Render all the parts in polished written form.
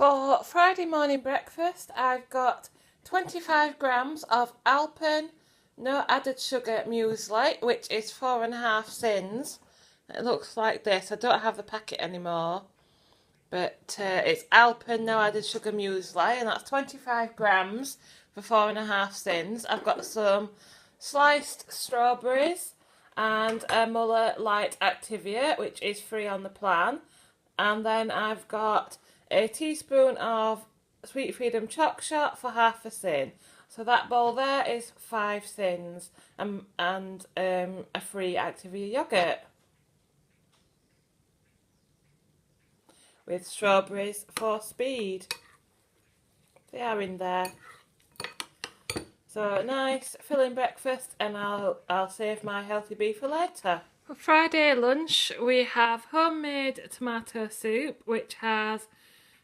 For Friday morning breakfast, I've got 25 grams of Alpen no added sugar muesli, which is 4.5 sins. It looks like this. I don't have the packet anymore, but it's Alpen no added sugar muesli, and that's 25 grams for 4.5 sins. I've got some sliced strawberries and a Muller Light Activia, which is free on the plan. And then I've got a teaspoon of Sweet Freedom Choc Shot for half a sin. So that bowl there is 5 sins and a free Activia yoghurt with strawberries for speed. They are in there. So nice filling breakfast, and I'll save my healthy bee for later. For Friday lunch we have homemade tomato soup, which has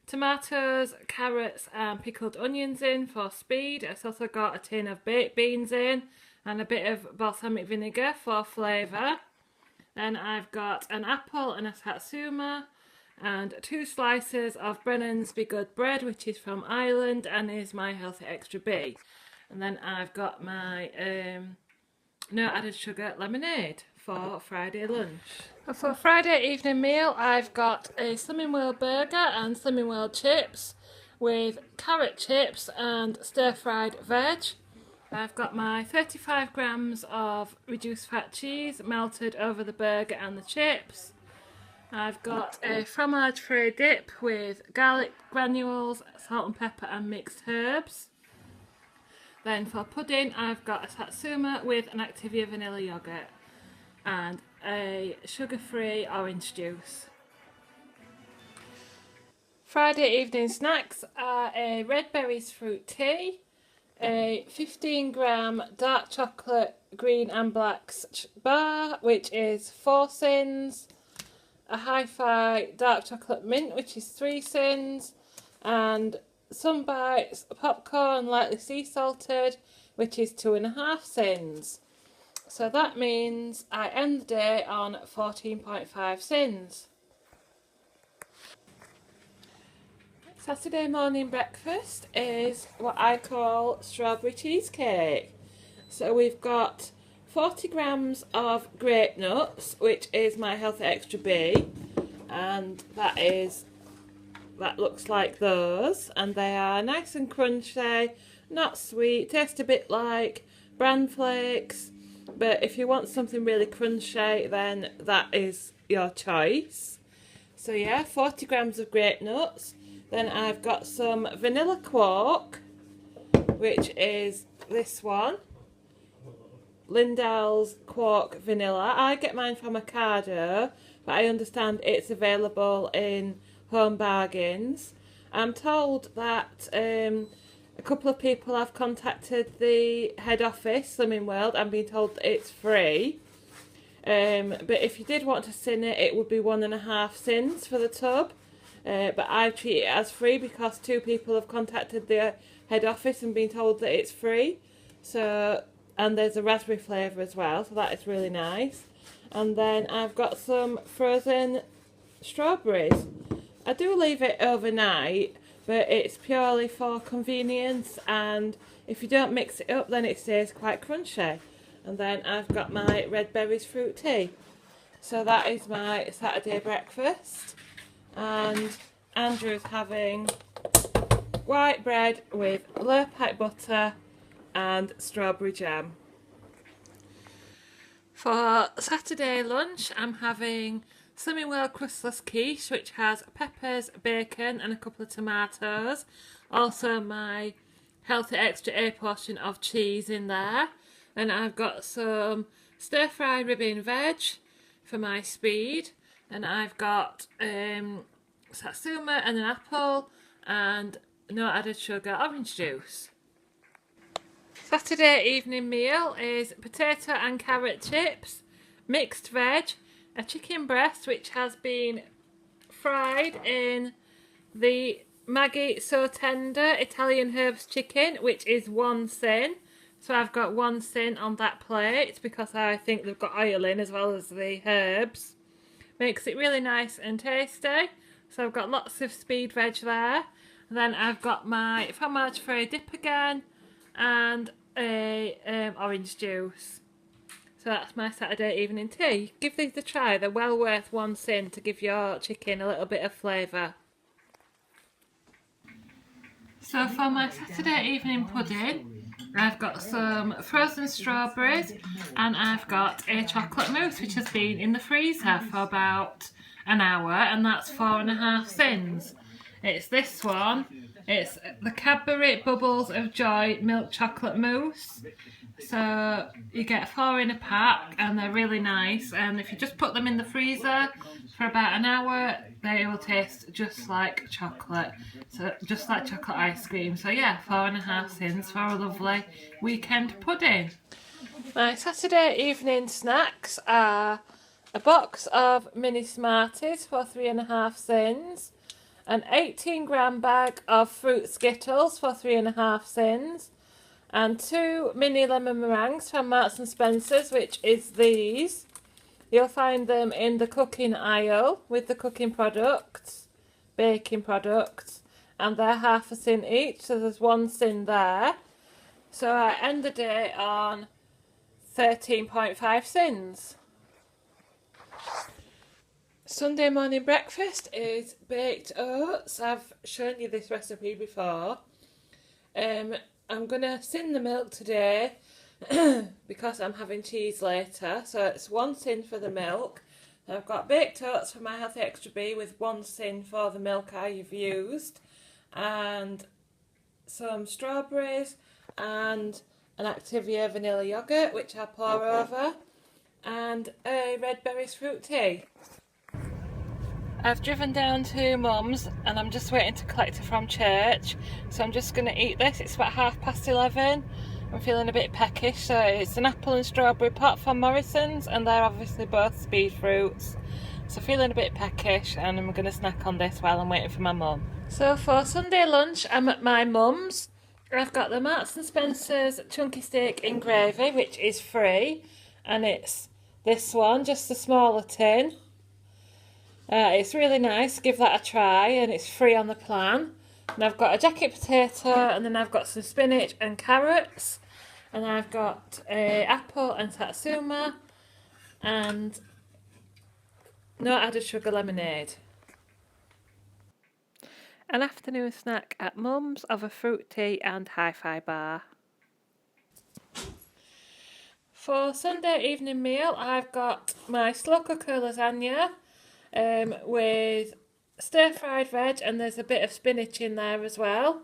tomatoes, carrots and pickled onions in for speed. It's also got a tin of baked beans in and a bit of balsamic vinegar for flavour. Then I've got an apple and a satsuma and 2 slices of Brennan's Be Good bread, which is from Ireland and is my healthy extra B. And then I've got my no added sugar lemonade for Friday lunch. For Friday evening meal, I've got a Slimming World burger and Slimming World chips with carrot chips and stir-fried veg. I've got my 35 grams of reduced fat cheese melted over the burger and the chips. I've got a fromage frais dip with garlic granules, salt and pepper and mixed herbs. Then for pudding, I've got a satsuma with an Activia vanilla yoghurt and a sugar-free orange juice. Friday evening snacks are a red berries fruit tea, a 15 gram dark chocolate green and black bar, which is 4 sins, a Hi-Fi dark chocolate mint, which is 3 sins, and some bites popcorn lightly sea salted, which is 2.5 sins. So that means I end the day on 14.5 sins. Saturday morning breakfast is what I call strawberry cheesecake. So we've got 40 grams of grape nuts, which is my healthy extra B, and that looks like those, and they are nice and crunchy, not sweet, taste a bit like bran flakes, but if you want something really crunchy then that is your choice. So yeah, 40 grams of grape nuts. Then I've got some vanilla quark, which is this one, Lindell's Quark Vanilla. I get mine from Ocado, but I understand it's available in Home Bargains. I'm told that a couple of people have contacted the head office, Slimming World, and been told that it's free. But if you did want to sin it, it would be 1.5 sins for the tub. But I treat it as free because 2 people have contacted the head office and been told that it's free. So, and there's a raspberry flavour as well, so that is really nice. And then I've got some frozen strawberries. I do leave it overnight, but it's purely for convenience, and if you don't mix it up then it stays quite crunchy. And then I've got my red berries fruit tea. So that is my Saturday breakfast, and Andrew's having white bread with Lurpak butter and strawberry jam. For Saturday lunch I'm having Slimming World crustless quiche, which has peppers, bacon and a couple of tomatoes. Also my healthy extra A portion of cheese in there. And I've got some stir-fried ribbon veg for my speed. And I've got satsuma and an apple and no added sugar orange juice. Saturday evening meal is potato and carrot chips, mixed veg, a chicken breast which has been fried in the Maggi So Tender Italian herbs chicken, which is 1 sin. So I've got 1 sin on that plate because I think they've got oil in as well as the herbs. Makes it really nice and tasty. So I've got lots of speed veg there. And then I've got my fromage free dip again and a orange juice. So that's my Saturday evening tea. Give these a try, they're well worth one sin to give your chicken a little bit of flavour. So for my Saturday evening pudding, I've got some frozen strawberries and I've got a chocolate mousse which has been in the freezer for about an hour, and that's 4.5 sins. It's this one. It's the Cadbury Bubbles of Joy milk chocolate mousse. So you get 4 in a pack and they're really nice, and if you just put them in the freezer for about an hour they will taste just like chocolate, so just like chocolate ice cream. So yeah, 4.5 sins for a lovely weekend pudding. My Saturday evening snacks are a box of mini Smarties for 3.5 sins, an 18-gram bag of fruit Skittles for 3.5 sins, and 2 mini lemon meringues from Marks and Spencer's, which is these. You'll find them in the cooking aisle with the cooking products, baking products, and they're 1/2 sin each, so there's 1 sin there. So I end the day on 13.5 sins. Sunday morning breakfast is baked oats. I've shown you this recipe before. I'm going to sin the milk today because I'm having cheese later. So it's 1 sin for the milk. I've got baked oats for my Healthy Extra B with 1 sin for the milk I've used. And some strawberries and an Activia vanilla yoghurt, which I'll pour over. And a red berries fruit tea. I've driven down to Mum's and I'm just waiting to collect it from church, so I'm just going to eat this. It's about 11:30. I'm feeling a bit peckish, so it's an apple and strawberry pot from Morrison's, and they're obviously both speed fruits. So feeling a bit peckish, and I'm going to snack on this while I'm waiting for my mum. So for Sunday lunch I'm at my mum's. I've got the Marks and Spencer's chunky steak in gravy, which is free, and it's this one, just a smaller tin. It's really nice, give that a try, and it's free on the plan. And I've got a jacket potato, and then I've got some spinach and carrots, and I've got apple and satsuma, and no added sugar lemonade. An afternoon snack at Mum's of a fruit tea and hi-fi bar. For Sunday evening meal I've got my slow cooker lasagna with stir-fried veg, and there's a bit of spinach in there as well.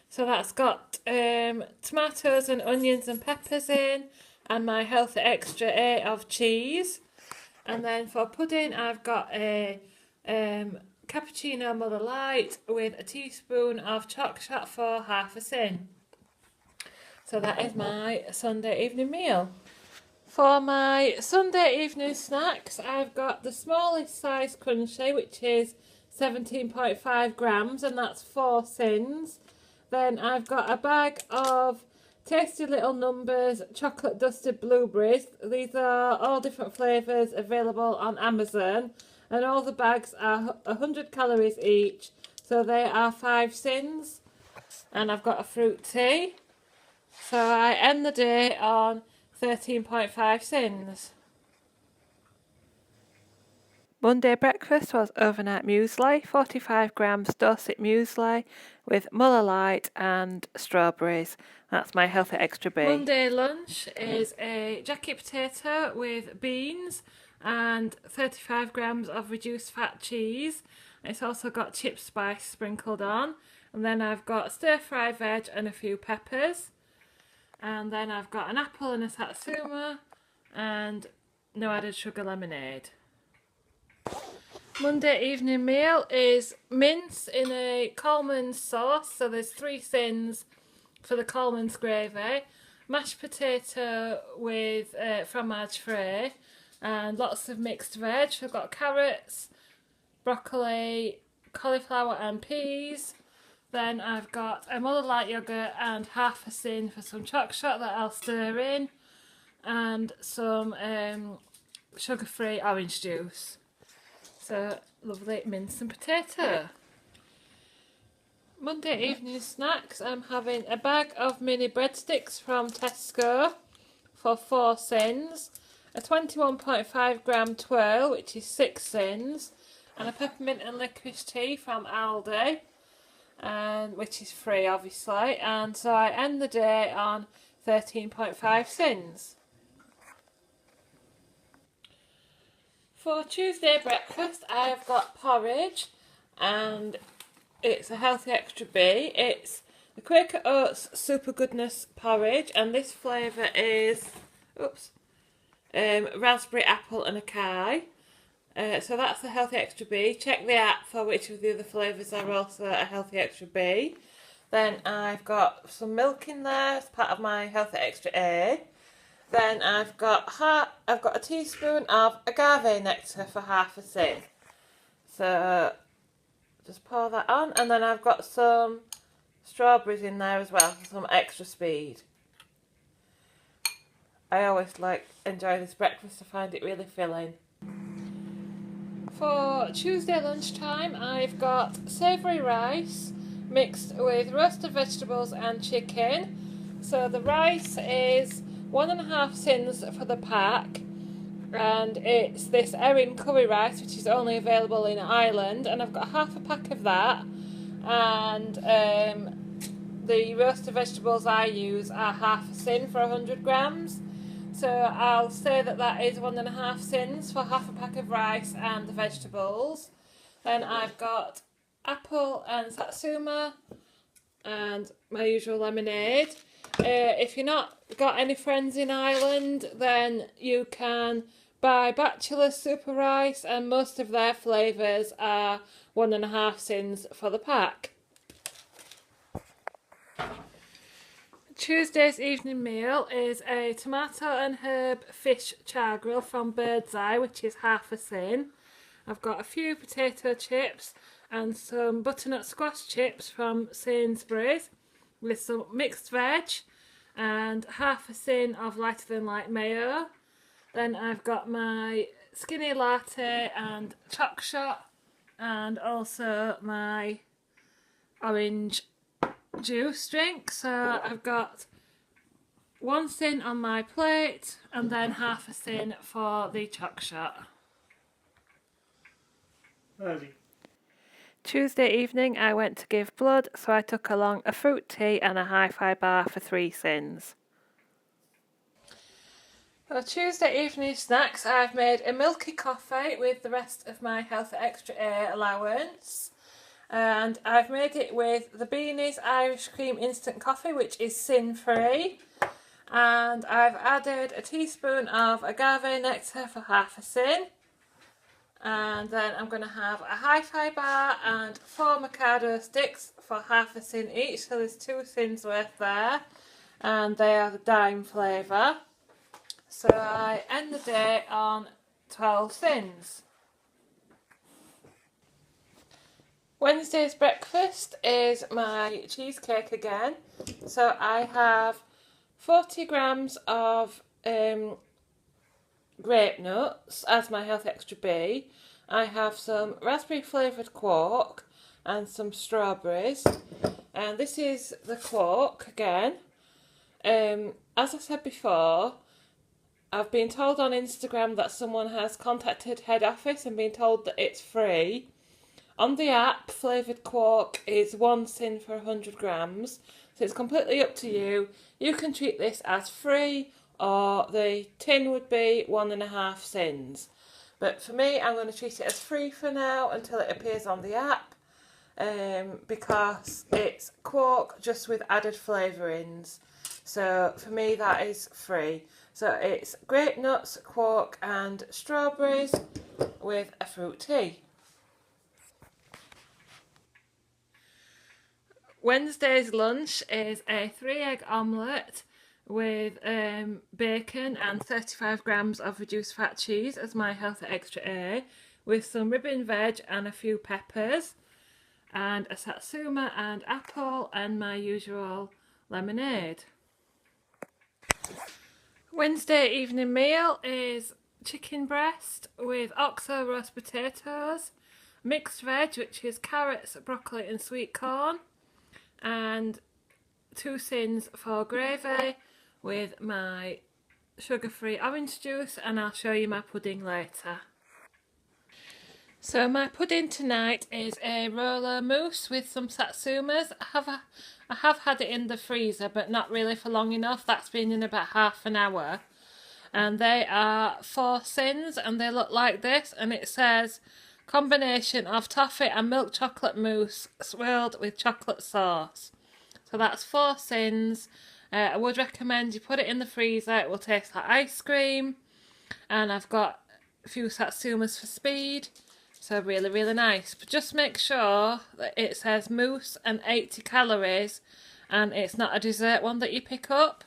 So that's got tomatoes and onions and peppers in, and my Healthy Extra A of cheese. And then for pudding I've got a cappuccino Mother Light with a teaspoon of choc shot for 1/2 sin. So that is my Sunday evening meal. For my Sunday evening snacks, I've got the smallest size crunchy, which is 17.5 grams, and that's 4 sins. Then I've got a bag of Tasty Little Numbers chocolate dusted blueberries. These are all different flavours available on Amazon, and all the bags are 100 calories each, so they are 5 sins. And I've got a fruit tea. So I end the day on 13.5 sins. Monday breakfast was overnight muesli, 45 grams Dorset muesli with Muller Light and strawberries. That's my Healthy Extra B. Monday lunch is a jacket potato with beans and 35 grams of reduced fat cheese. It's also got chip spice sprinkled on. And then I've got stir-fried veg and a few peppers. And then I've got an apple and a satsuma and no added sugar lemonade. Monday evening meal is mince in a Coleman's sauce, so there's 3 sins for the Coleman's gravy, mashed potato with fromage frais, and lots of mixed veg. I've got carrots, broccoli, cauliflower and peas. Then I've got a Mother Light yoghurt and 1/2 sin for some choc shot that I'll stir in, and some sugar-free orange juice. So lovely mince and potato. Monday evening snacks, I'm having a bag of mini breadsticks from Tesco for 4 cents, a 21.5 gram twirl which is 6 cents, and a peppermint and licorice tea from Aldi, and which is free obviously, and so I end the day on 13.5 cents. For Tuesday breakfast I have got porridge, and it's a healthy extra B. It's the Quaker Oats Super Goodness porridge, and this flavour is raspberry, apple and acai. So that's the healthy extra B. Check the app for which of the other flavours are also a healthy extra B. Then I've got some milk in there as part of my healthy extra A. Then I've got a teaspoon of agave nectar for half a cent. So just pour that on, and then I've got some strawberries in there as well for some extra speed. I always enjoy this breakfast. I find it really filling. For Tuesday lunchtime I've got savoury rice mixed with roasted vegetables and chicken. So the rice is 1.5 cents for the pack, and it's this Erin curry rice which is only available in Ireland, and I've got half a pack of that, and the roasted vegetables I use are half a cent for 100 grams, so I'll say that is 1.5 cents for half a pack of rice and the vegetables. Then I've got apple and satsuma and my usual lemonade. If you're not got any friends in Ireland, then you can buy Bachelor Super Rice, and most of their flavours are 1.5 cents for the pack. Tuesday's evening meal is a tomato and herb fish char grill from Birdseye, which is half a cent. I've got a few potato chips and some butternut squash chips from Sainsbury's with some mixed veg and half a cent of lighter than light mayo. Then I've got my skinny latte and choc shot, and also my orange juice drink. So I've got 1 cent on my plate and then half a cent for the choc shot. Tuesday evening I went to give blood, so I took along a fruit tea and a hi-fi bar for 3 cents. For Tuesday evening snacks I've made a milky coffee with the rest of my Healthy Extra A allowance, and I've made it with the Beanies Irish Cream Instant Coffee, which is sin free, and I've added a teaspoon of agave nectar for half a cent. And then I'm going to have a hi-fi bar and 4 Mikado sticks for half a cent each, so there's 2 cents worth there, and they are the dime flavour. So I end the day on 12 cents. Wednesday's breakfast is my cheesecake again. So I have 40 grams of grape nuts as my Health Extra B. I have some raspberry flavoured quark and some strawberries, and this is the quark again. As I said before, I've been told on Instagram that someone has contacted head office and been told that it's free. On the app, flavoured quark is 1 cent for 100 grams, so it's completely up to you. You can treat this as free, or the tin would be 1.5 cents. But for me, I'm going to treat it as free for now until it appears on the app, because it's quark just with added flavourings. So for me that is free. So it's grape nuts, quark and strawberries with a fruit tea. Wednesday's lunch is a 3-egg omelette with bacon and 35 grams of reduced fat cheese as my Healthy Extra A, with some ribbon veg and a few peppers, and a satsuma and apple, and my usual lemonade. Wednesday evening meal is chicken breast with oxo roast potatoes, mixed veg which is carrots, broccoli and sweet corn, and 2 sins for gravy with my sugar-free orange juice, and I'll show you my pudding later. So my pudding tonight is a roller mousse with some satsumas. I have had it in the freezer, but not really for long enough. That's been in about half an hour. And they are 4 sins, and they look like this, and it says combination of toffee and milk chocolate mousse swirled with chocolate sauce. So that's 4 sins. I would recommend you put it in the freezer. It will taste like ice cream. And I've got a few satsumas for speed. So really, really nice. But just make sure that it says mousse and 80 calories, and it's not a dessert one that you pick up.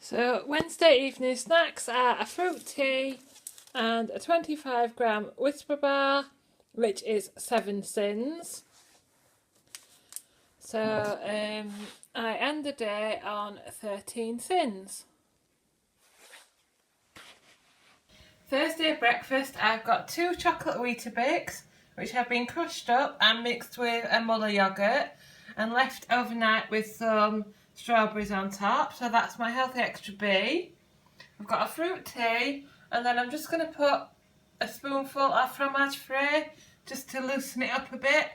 So Wednesday evening snacks are a fruit tea and a 25-gram Whisper bar, which is 7 sins. So I end the day on 13 sins. Thursday breakfast, I've got 2 chocolate Weetabix, which have been crushed up and mixed with a Muller yoghurt and left overnight with some strawberries on top. So that's my Healthy Extra B. I've got a fruit tea, and then I'm just going to put a spoonful of fromage frais just to loosen it up a bit.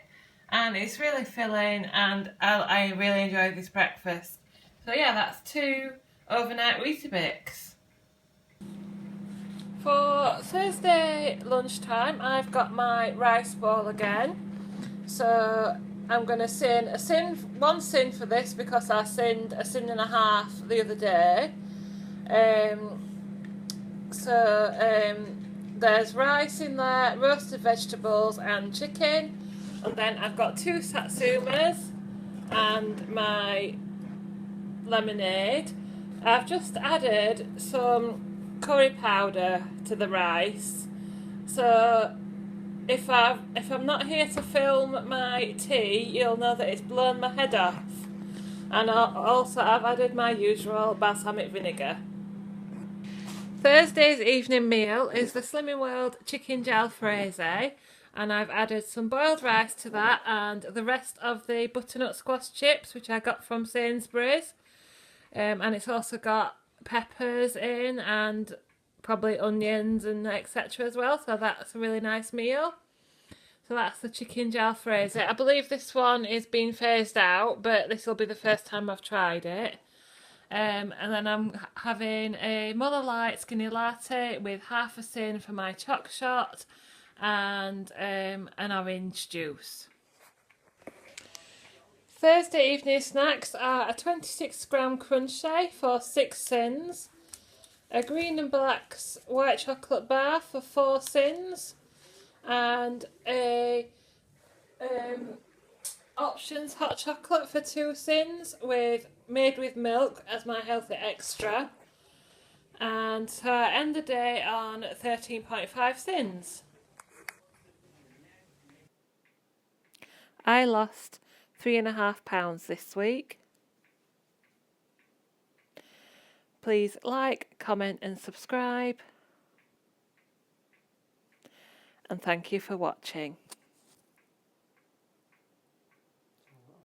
And it's really filling, and I really enjoy this breakfast. So yeah, that's 2 overnight Weetabix. For Thursday lunchtime, I've got my rice bowl again. So I'm going to one sin for this because I sinned a sin and a half the other day. There's rice in there, roasted vegetables and chicken. And then I've got 2 satsumas and my lemonade. I've just added some curry powder to the rice, so if I'm not here to film my tea, you'll know that it's blown my head off. And also I've added my usual balsamic vinegar. Thursday's evening meal is the Slimming World chicken jalfrezi, and I've added some boiled rice to that and the rest of the butternut squash chips, which I got from Sainsbury's, and it's also got peppers in and probably onions and etc. as well, so that's a really nice meal. So that's the chicken jalfrezi. I believe this one is being phased out, but this will be the first time I've tried it. And then I'm having a Muller Light skinny latte with half a sin for my choc shot and an orange juice. Thursday evening snacks are a 26-gram crunch shake for 6 sins, a Green and Black's white chocolate bar for 4 sins, and a Options hot chocolate for 2 sins made with milk as my Healthy Extra. And so I end the day on 13.5 sins. I lost 3.5 pounds this week. Please like, comment and subscribe. And thank you for watching.